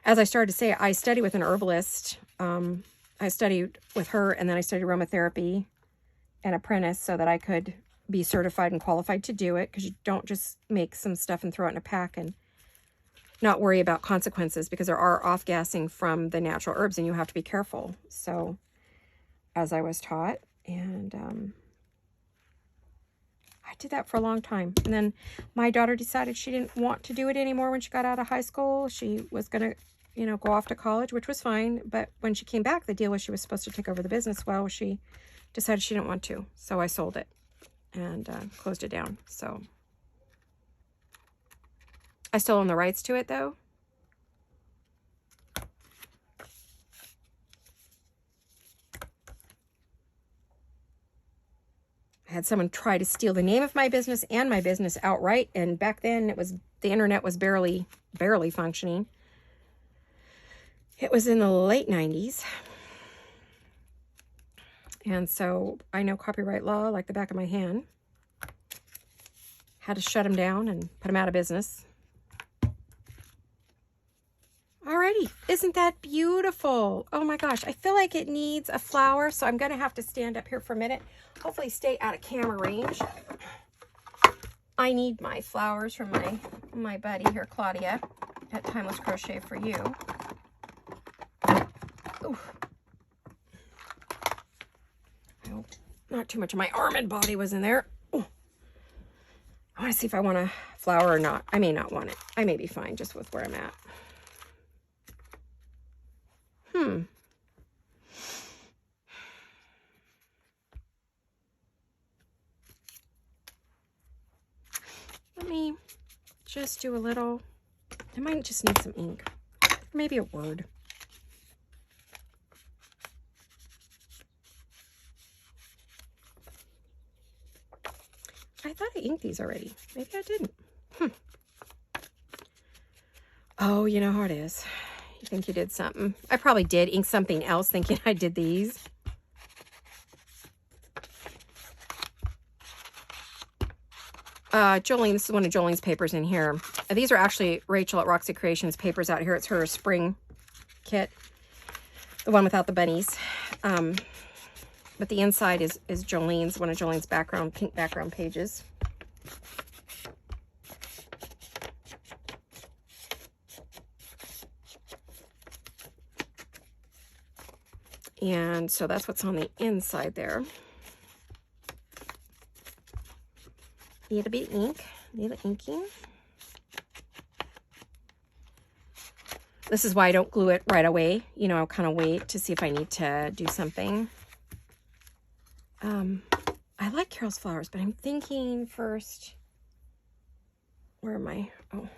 As I started to say, I studied with an herbalist. I studied with her, and then I studied aromatherapy and apprentice so that I could be certified and qualified to do it, because you don't just make some stuff and throw it in a pack and not worry about consequences, because there are off-gassing from the natural herbs and you have to be careful. So as I was taught, and I did that for a long time. And then my daughter decided she didn't want to do it anymore when she got out of high school. She was going to, you know, go off to college, which was fine. But when she came back, the deal was she was supposed to take over the business. Well, she decided she didn't want to. So I sold it and closed it down. So I still own the rights to it, though. I had someone try to steal the name of my business and my business outright, and back then it was, the internet was barely functioning. It was in the late 90s. And so I know copyright law like the back of my hand. Had to shut them down and put them out of business. Alrighty, isn't that beautiful? Oh my gosh, I feel like it needs a flower, so I'm gonna have to stand up here for a minute. Hopefully stay out of camera range. I need my flowers from my buddy here, Claudia, at Timeless Crochet for You. Ooh. I hope not too much of my arm and body was in there. Ooh. I want to see if I want a flower or not. I may not want it. I may be fine just with where I'm at. Let me just do a little, I might just need some ink, or maybe a word. I thought I inked these already. Maybe I didn't. Oh, you know how it is. You think you did something. I probably did ink something else thinking I did these. Jolene, this is one of Jolene's papers in here. These are actually Rachel at Roxy Creations papers out here. It's her spring kit, the one without the bunnies. But the inside is Jolene's, one of Jolene's background, pink background pages. And so that's what's on the inside there. Need a bit of ink, need the inking. This is why I don't glue it right away. You know, I'll kind of wait to see if I need to do something. I like Carol's flowers, but I'm thinking first, where am I? Oh,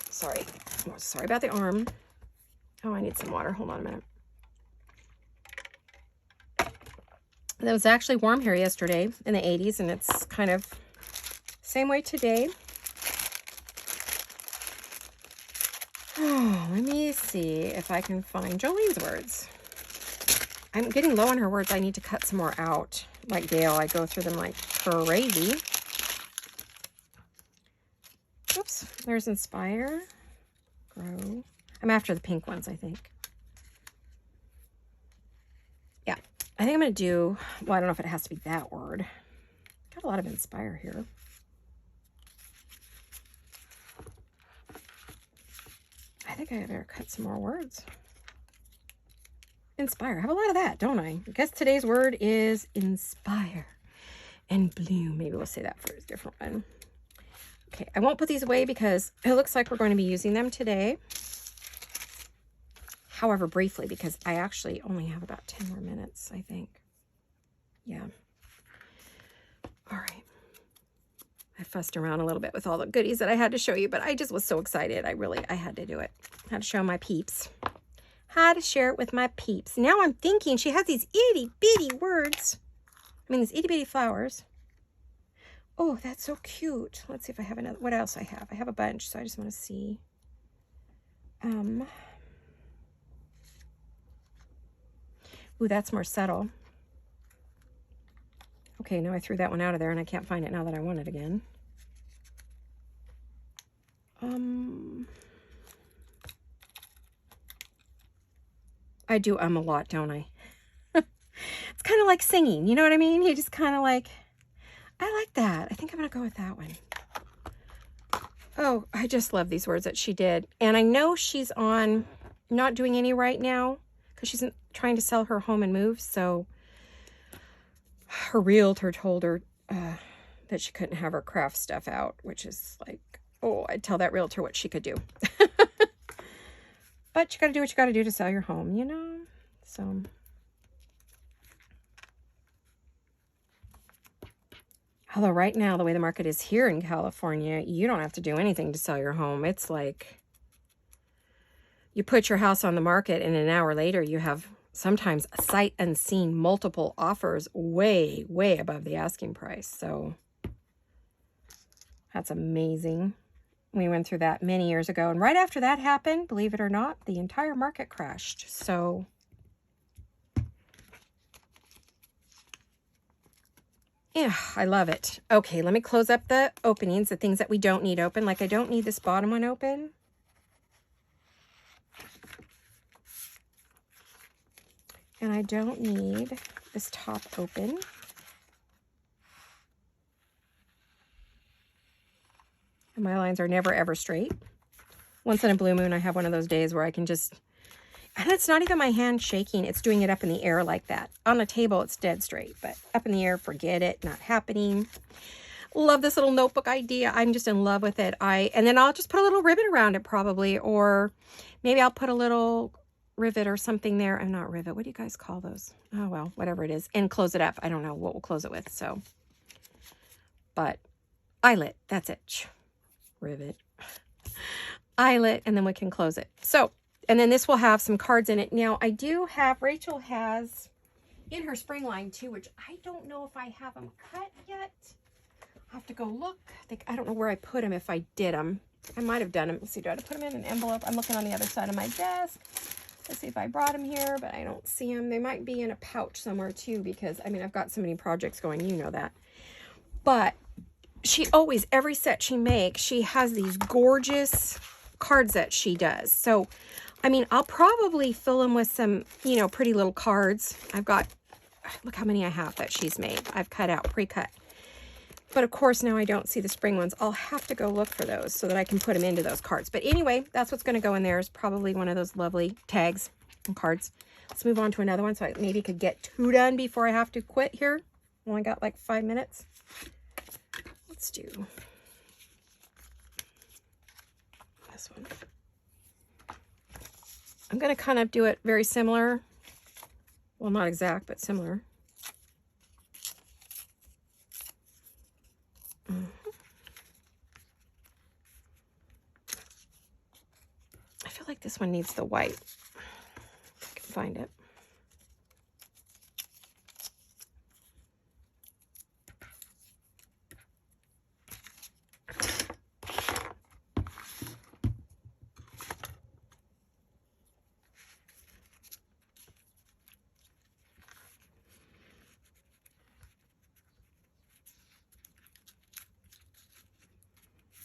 sorry. Oh, sorry about the arm. Oh, I need some water. Hold on a minute. It was actually warm here yesterday in the 80s, and it's kind of same way today. Oh, let me see if I can find Jolene's words. I'm getting low on her words. I need to cut some more out. Like Gail, I go through them like crazy. Oops, there's Inspire, Grow. I'm after the pink ones, I think. Yeah, I think I'm going to do, well, I don't know if it has to be that word. Got a lot of Inspire here. I think I better cut some more words. Inspire. I have a lot of that, don't I? I guess today's word is inspire and bloom. Maybe we'll say that for a different one. Okay, I won't put these away because it looks like we're going to be using them today. However, briefly, because I actually only have about 10 more minutes, I think. Yeah. All right. I fussed around a little bit with all the goodies that I had to show you, but I just was so excited. I had to do it. I had to show my peeps. How to share it with my peeps. Now I'm thinking she has these itty bitty words. I mean, these itty bitty flowers. Oh, that's so cute. Let's see if I have another. What else I have? I have a bunch, so I just want to see. Ooh, that's more subtle. Okay, now I threw that one out of there and I can't find it now that I want it again. I do a lot, don't I? It's kind of like singing, you know what I mean? You just kind of like, I like that. I think I'm going to go with that one. Oh, I just love these words that she did. And I know she's on, not doing any right now because she's trying to sell her home and move. So her realtor told her that she couldn't have her craft stuff out, which is like, oh, I'd tell that realtor what she could do. But you got to do what you got to do to sell your home, you know? So, although right now, the way the market is here in California, you don't have to do anything to sell your home. It's like you put your house on the market and an hour later you have sometimes sight unseen multiple offers way, way above the asking price. So that's amazing. We went through that many years ago. And right after that happened, believe it or not, the entire market crashed. So yeah, I love it. Okay, let me close up the openings, the things that we don't need open. Like I don't need this bottom one open. And I don't need this top open. And my lines are never, ever straight. Once in a blue moon, I have one of those days where I can just, and it's not even my hand shaking. It's doing it up in the air like that. On the table, it's dead straight, but up in the air, forget it, not happening. Love this little notebook idea. I'm just in love with it. And then I'll just put a little ribbon around it probably, or maybe I'll put a little rivet or something there. I'm not rivet. What do you guys call those? Oh, well, whatever it is. And close it up. I don't know what we'll close it with. So, but eyelet, that's it. Rivet. Eyelet, and then we can close it. So, and then this will have some cards in it. Now, I do have, Rachel has in her spring line too, which I don't know if I have them cut yet. I'll have to go look. I don't know where I put them if I did them. I might have done them. Let's see, do I have to put them in an envelope? I'm looking on the other side of my desk. Let's see if I brought them here, but I don't see them. They might be in a pouch somewhere too, because I mean, I've got so many projects going, you know that. But she always, every set she makes, she has these gorgeous cards that she does. So, I mean, I'll probably fill them with some, you know, pretty little cards. I've got, look how many I have that she's made. I've cut out, pre-cut. But of course, now I don't see the spring ones. I'll have to go look for those so that I can put them into those cards. But anyway, that's what's going to go in there, is probably one of those lovely tags and cards. Let's move on to another one so I maybe could get 2 done before I have to quit here. Only got like 5 minutes. Let's do this one. I'm going to kind of do it very similar. Well, not exact, but similar. I feel like this one needs the white. If I can find it.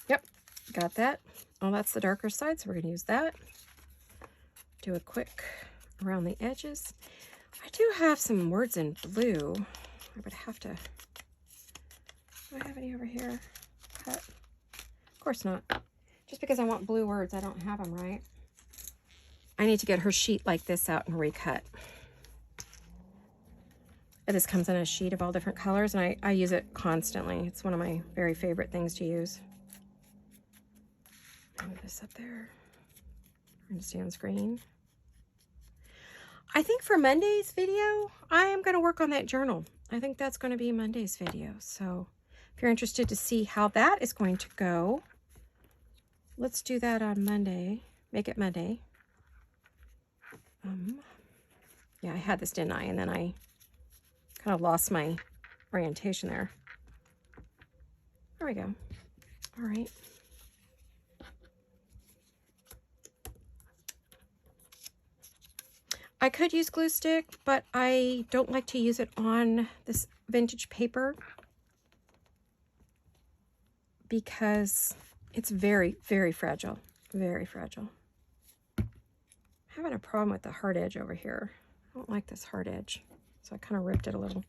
Yep, got that. Oh, that's the darker side, so we're going to use that. Do a quick around the edges. I do have some words in blue. I would have to, do I have any over here? Cut? Of course not. Just because I want blue words, I don't have them, right? I need to get her sheet like this out and recut. This comes in a sheet of all different colors, and I use it constantly. It's one of my very favorite things to use. Move this up there. I'm going to stay on screen. I think for Monday's video, I am going to work on that journal. I think that's going to be Monday's video. So if you're interested to see how that is going to go, let's do that on Monday. Make it Monday. Yeah, I had this, didn't I? And then I kind of lost my orientation there. There we go. All right. I could use glue stick, but I don't like to use it on this vintage paper because it's very, very fragile. Very fragile. I'm having a problem with the hard edge over here. I don't like this hard edge, so I kind of ripped it a little.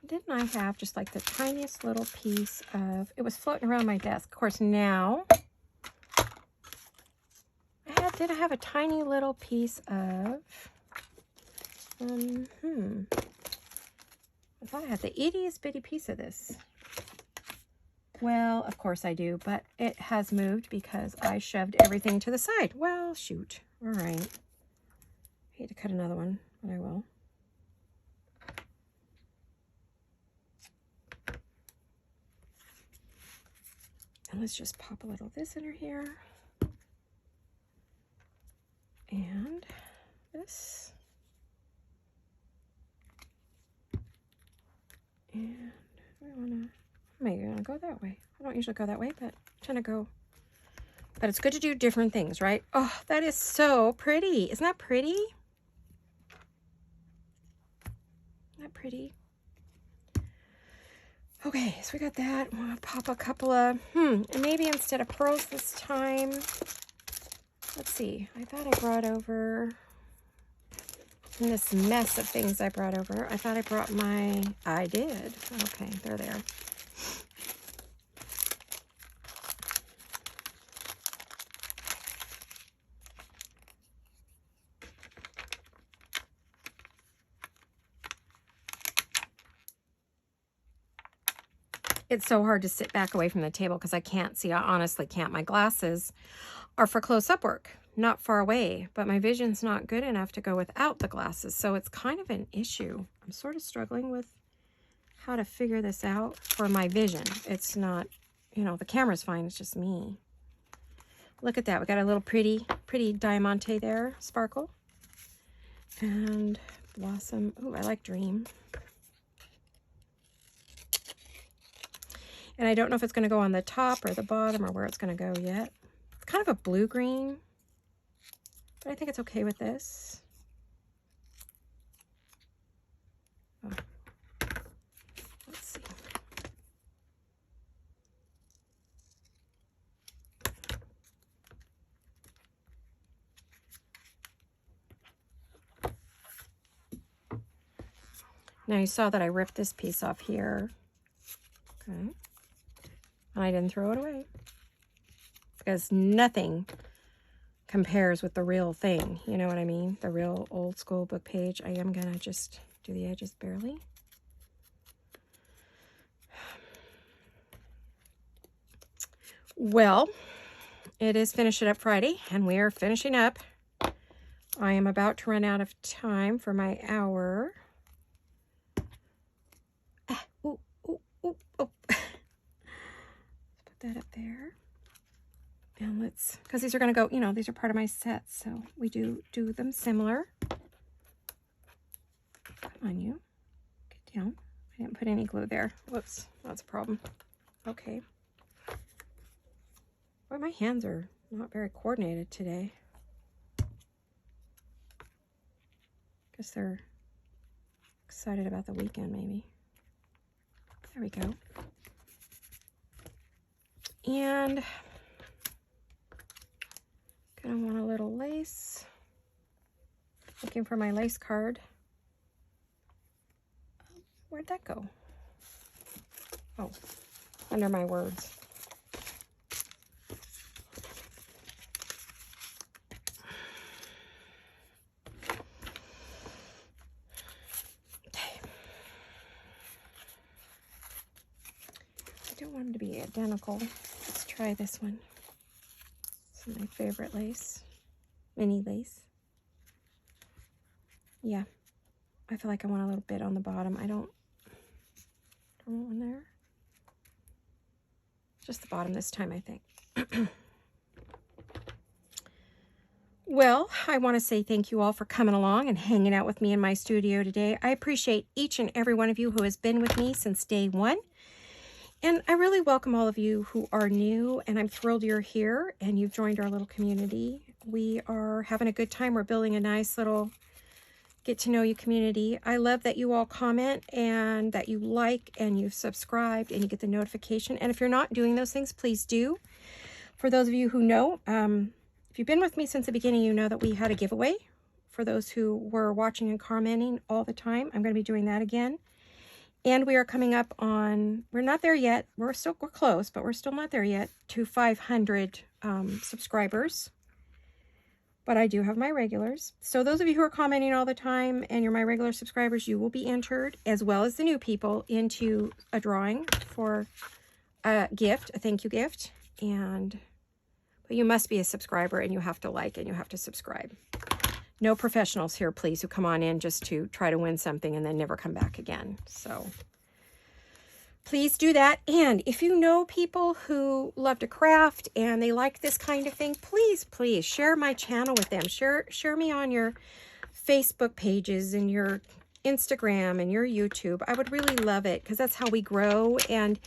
Didn't I have just like the tiniest little piece of, it was floating around my desk. Of course, now, did I have a tiny little piece of, I thought I had the ittiest bitty piece of this. Well, of course I do, but it has moved because I shoved everything to the side. Well, shoot. All right. I hate to cut another one, but I will. And let's just pop a little of this in here. And this. And we wanna, maybe I'm gonna go that way. I don't usually go that way, but I tend to go. But it's good to do different things, right? Oh, that is so pretty. Isn't that pretty? Isn't that pretty? Okay, so we got that. I'm gonna pop a couple of, and maybe instead of pearls this time, let's see. I thought I brought over, in this mess of things I brought over, I thought I brought my, I did. Okay, they're there. It's so hard to sit back away from the table because I can't see. I honestly can't. My glasses are for close-up work, not far away, but my vision's not good enough to go without the glasses, so it's kind of an issue. I'm sort of struggling with how to figure this out for my vision. It's not, you know, the camera's fine, it's just me. Look at that. We got a little pretty diamante there, sparkle. And blossom. Ooh, I like dream. And I don't know if it's going to go on the top or the bottom or where it's going to go yet. It's kind of a blue-green, but I think it's okay with this. Oh. Let's see. Now you saw that I ripped this piece off here. Okay. And I didn't throw it away because nothing compares with the real thing. You know what I mean? The real old school book page. I am going to just do the edges barely. Well, it is Finish It Up Friday, and we are finishing up. I am about to run out of time for my hour. That up there, and let's, because these are going to go, you know, these are part of my set, so we do them similar. Come on, you get down. I didn't put any glue there. Whoops, that's a problem. Okay. Boy, my hands are not very coordinated today. Guess they're excited about the weekend, maybe. There we go. And gonna want a little lace. Looking for my lace card. Where'd that go? Oh, under my words. Okay. I don't want them to be identical. Let's try this one. This is my favorite lace. Mini lace. Yeah. I feel like I want a little bit on the bottom. I don't one there. Just the bottom this time, I think. Well, I want to say thank you all for coming along and hanging out with me in my studio today. I appreciate each and every one of you who has been with me since day one. And I really welcome all of you who are new, and I'm thrilled you're here and you've joined our little community. We are having a good time. We're building a nice little get to know you community. I love that you all comment and that you like and you've subscribed and you get the notification. And if you're not doing those things, please do. For those of you who know, if you've been with me since the beginning, you know that we had a giveaway for those who were watching and commenting all the time. I'm going to be doing that again. And we are coming up on, we're not there yet. We're close, but we're still not there yet to 500 subscribers. But I do have my regulars. So those of you who are commenting all the time and you're my regular subscribers, you will be entered, as well as the new people, into a drawing for a gift, a thank you gift. But you must be a subscriber, and you have to like and you have to subscribe. No professionals here, please, who come on in just to try to win something and then never come back again. So please do that. And if you know people who love to craft and they like this kind of thing, please, please share my channel with them. Share me on your Facebook pages and your Instagram and your YouTube. I would really love it, because that's how we grow. And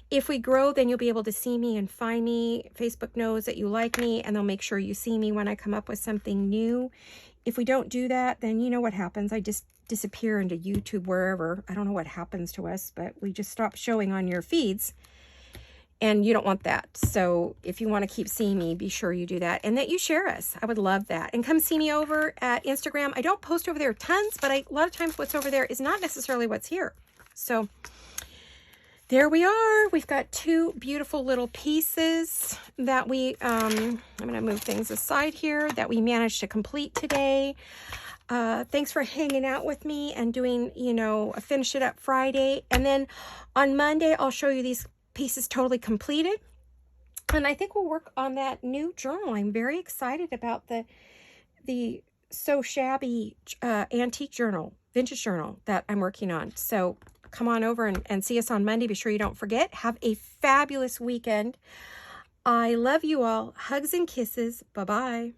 if we grow, then you'll be able to see me and find me. Facebook knows that you like me, and they'll make sure you see me when I come up with something new. If we don't do that, then you know what happens. I just disappear into YouTube, wherever. I don't know what happens to us, but we just stop showing on your feeds, and you don't want that. So if you want to keep seeing me, be sure you do that, and that you share us. I would love that. And come see me over at Instagram. I don't post over there tons, but a lot of times what's over there is not necessarily what's here. So there we are. We've got two beautiful little pieces that we, I'm going to move things aside here, that we managed to complete today. Thanks for hanging out with me and doing, a Finish It Up Friday. And then on Monday, I'll show you these pieces totally completed. And I think we'll work on that new journal. I'm very excited about the So Shabby antique journal, vintage journal that I'm working on. So come on over and see us on Monday. Be sure you don't forget. Have a fabulous weekend. I love you all. Hugs and kisses. Bye-bye.